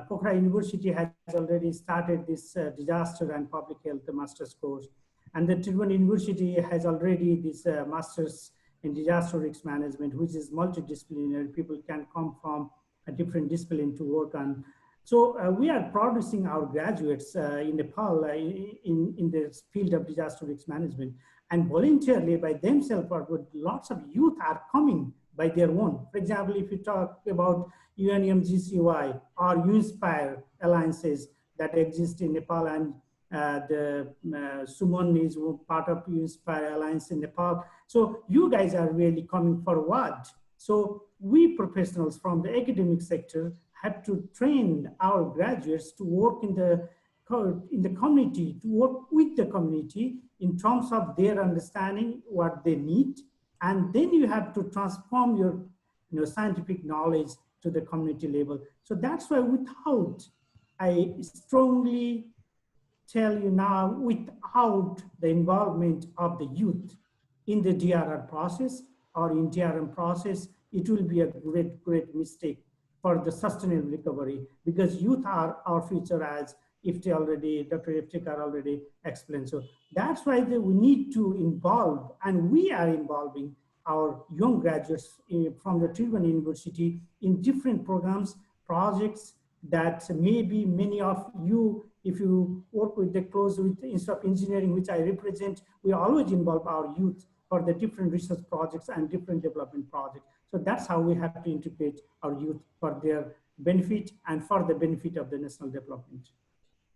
Pokhara University has already started this disaster and public health master's course, and the Tribhuvan University has already this master's in disaster risk management, which is multidisciplinary. People can come from a different discipline to work on. So we are producing our graduates in Nepal in the field of disaster risk management, and voluntarily by themselves, or with lots of youth are coming by their own. For example, if you talk about UNMGCY or UNSPIRE alliances that exist in Nepal, and the Suman is part of UNSPIRE alliance in Nepal. So you guys are really coming forward. So we professionals from the academic sector have to train our graduates to work in the community, to work with the community in terms of their understanding what they need. And then you have to transform your scientific knowledge to the community level. So that's why I strongly tell you now, without the involvement of the youth in the DRR process or in DRM process, it will be a great mistake for the sustainable recovery, because youth are our future as Dr. Iftekhar already explained. So that's why we need to involve, and we are involving our young graduates from the Taiwan University in different programs, projects that maybe many of you, if you work with the close with the Institute of Engineering, which I represent, we always involve our youth for the different research projects and different development projects. So that's how we have to integrate our youth for their benefit and for the benefit of the national development.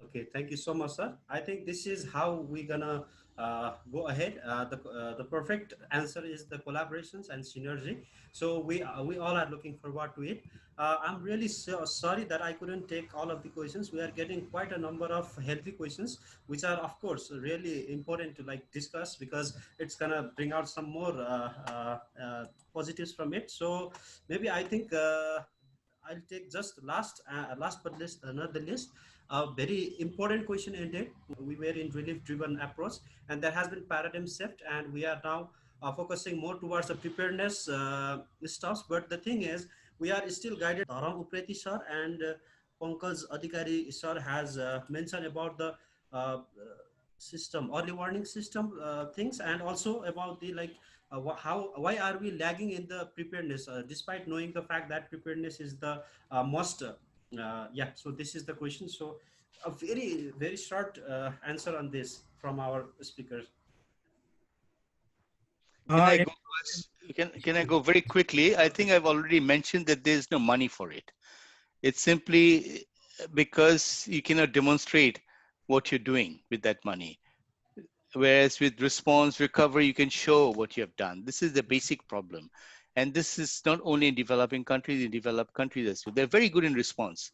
Okay, thank you so much, sir. I think this is how we're gonna go ahead. The perfect answer is the collaborations and synergy. So we all are looking forward to it. I'm really sorry that I couldn't take all of the questions. We are getting quite a number of healthy questions, which are of course really important to like discuss because it's gonna bring out some more positives from it. So maybe I think. I'll take just last but not the least, a very important question ended. We were in relief-driven approach, and there has been paradigm shift, and we are now focusing more towards the preparedness stuff. But the thing is, we are still guided. Dharang Upreti sir and Pankaj Adhikari sir has mentioned about the system, early warning system things, and also about the like why are we lagging in the preparedness despite knowing the fact that preparedness is the most yeah, so this is the question. So a very short answer on this from our speakers. Can I in- go first? Can I go very quickly? I think I've already mentioned that there's no money for it. It's simply because you cannot demonstrate what you're doing with that money. Whereas with response recovery, you can show what you have done. This is the basic problem. And this is not only in developing countries, in developed countries as well. They're very good in response,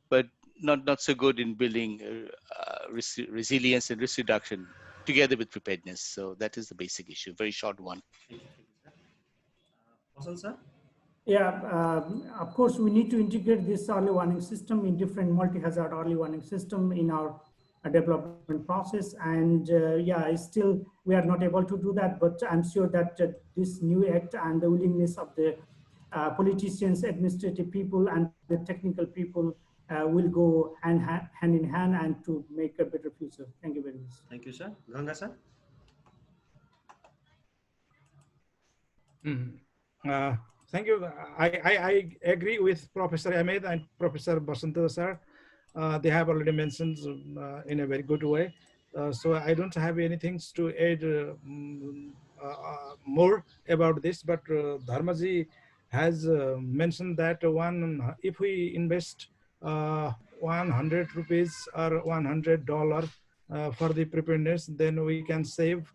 but not so good in building resilience and risk reduction together with preparedness. So that is the basic issue, very short one. Thank you, sir. Vasan sir. Yeah, of course, we need to integrate this early warning system in different multi-hazard early warning system in our development process. And yeah, still we are not able to do that, but I'm sure that this new act and the willingness of the politicians, administrative people, and the technical people will go hand in hand and to make a better future. Thank you very much. Thank you, sir. Ganga sir. Mhm. Uh, Thank you. I agree with Professor Ahmed and Professor Basanta sir. They have already mentioned in a very good way. So I don't have anything to add more about this, but Dharmaji has mentioned that if we invest 100 rupees or $100 for the preparedness, then we can save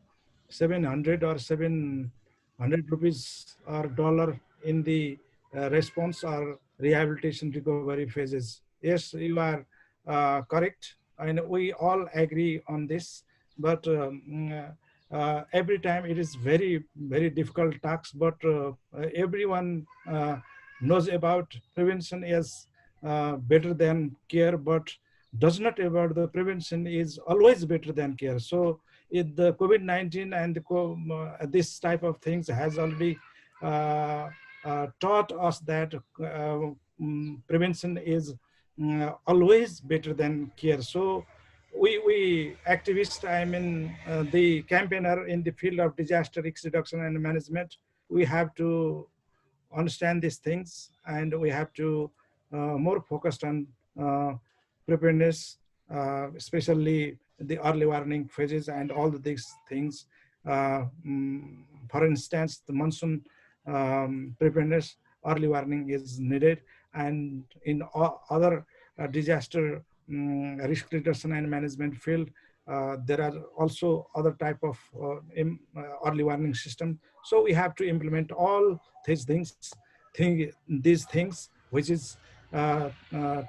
700 or 700 rupees or dollar in the response or rehabilitation recovery phases. Yes, you are correct, and we all agree on this. But every time it is very difficult task. But everyone knows about prevention is better than care, but does not about the prevention is always better than care. So the COVID-19 and this type of things has already taught us that prevention is always better than care. So we activists, I mean the campaigner in the field of disaster risk reduction and management, we have to understand these things, and we have to more focused on preparedness, especially the early warning phases and all of these things. For instance, the monsoon preparedness, early warning is needed, and in other disaster risk reduction and management field, there are also other type of early warning system. So we have to implement all these things, which is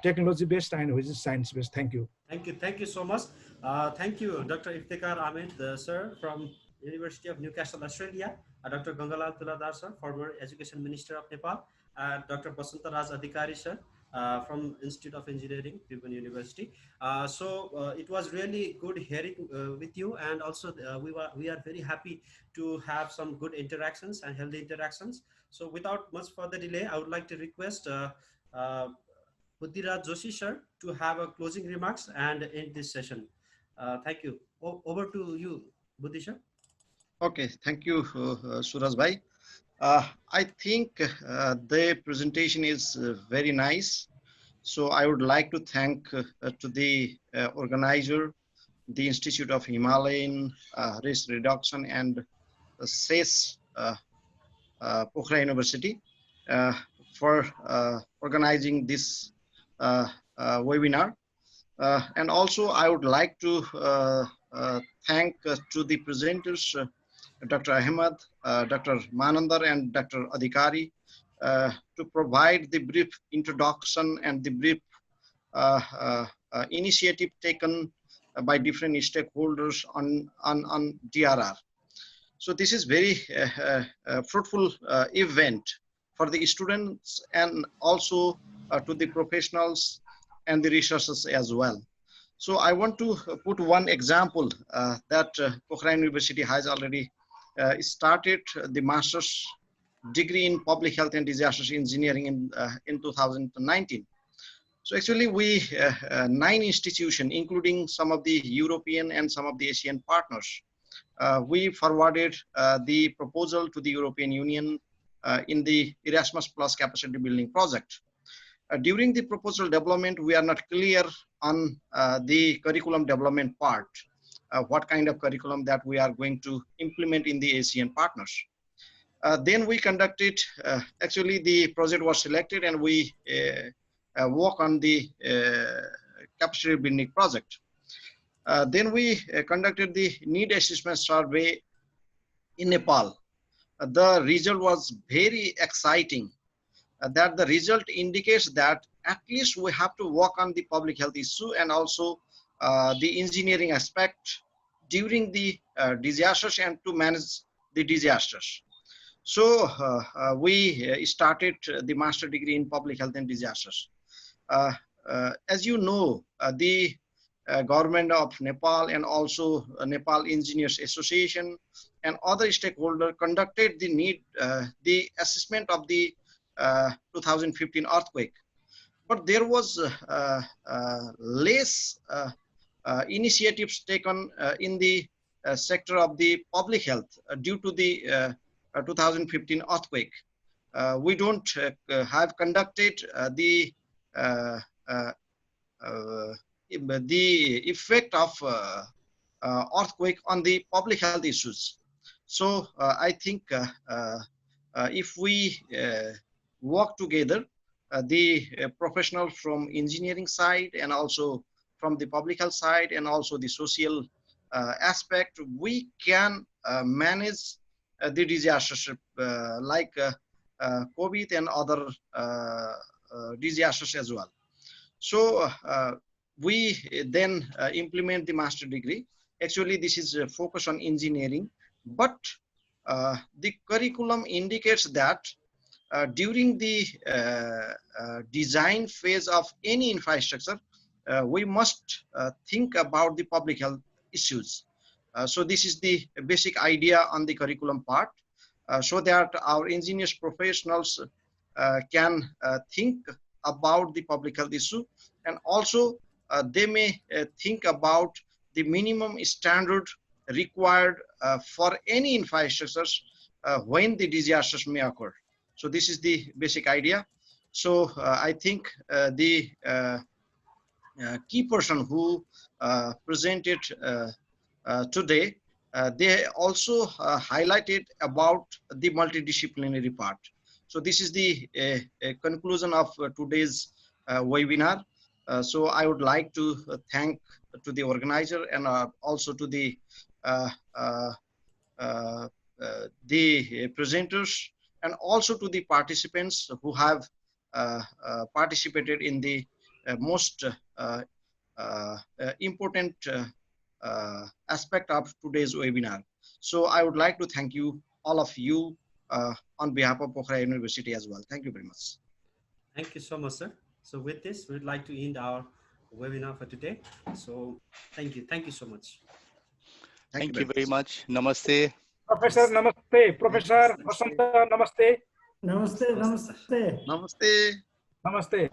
technology based and which is science based. Thank you. Thank you so much. Thank you, Dr. Iftekhar Ahmed, sir, from University of Newcastle, Australia. Dr. Gangalal Tuladhar, sir, former Education Minister of Nepal. Dr. Basanta Raj Adhikari, sir, from Institute of Engineering, Taiwan University. So it was really good hearing with you, and also we are very happy to have some good interactions and healthy interactions. So without much further delay, I would like to request Buddhiraj Joshi sir to have a closing remarks and end this session. Thank you. Over to you, Buddhi sir. Okay, thank you, Suraj bhai. I think the presentation is very nice. So I would like to thank to the organizer, the Institute of Himalayan Risk Reduction and SES Pokhara University for organizing this webinar. And also I would like to thank to the presenters, Dr. Ahmed, Dr. Manandar and Dr. Adhikari to provide the brief introduction and the brief initiative taken by different stakeholders on DRR. So this is very fruitful event for the students and also to the professionals and the researchers as well. So I want to put one example that Pokhara University has already started the master's degree in public health and disasters engineering in 2019. So actually we 9 institutions, including some of the European and some of the Asian partners, we forwarded the proposal to the European Union in the Erasmus Plus capacity building project. During the proposal development, we are not clear on the curriculum development part, what kind of curriculum that we are going to implement in the Asian partners. Then we conducted, actually the project was selected and we work on the capacity building project. Then we conducted the need assessment survey in Nepal. The result was very exciting. That the result indicates that at least we have to work on the public health issue and also the engineering aspect during the disasters and to manage the disasters. So we started the master degree in public health and disasters. As you know, the government of Nepal and also Nepal Engineers Association and other stakeholders conducted the assessment of the 2015 earthquake, but there was less initiatives taken in the sector of the public health due to the 2015 earthquake. We don't have conducted the effect of earthquake on the public health issues. So I think if we work together, the professionals from engineering side and also from the public health side and also the social aspect, we can manage the disasters like COVID and other disasters as well. So we then implement the master degree. Actually, this is a focus on engineering, but the curriculum indicates that during the design phase of any infrastructure, we must think about the public health issues. So this is the basic idea on the curriculum part, so that our engineers professionals can think about the public health issue, and also they may think about the minimum standard required for any infrastructures when the disasters may occur. So this is the basic idea. So I think the key person who presented today, they also highlighted about the multidisciplinary part. So this is the conclusion of today's webinar. So I would like to thank to the organizer and also to the presenters and also to the participants who have participated in the most important aspect of today's webinar. So I would like to thank you, all of you, on behalf of Pokhara University as well. Thank you very much. Thank you so much, sir. So with this, we'd like to end our webinar for today. So thank you so much. Thank you very much. Namaste. Professor, namaste. Professor, Basanta, namaste. Namaste, namaste. Namaste. Namaste.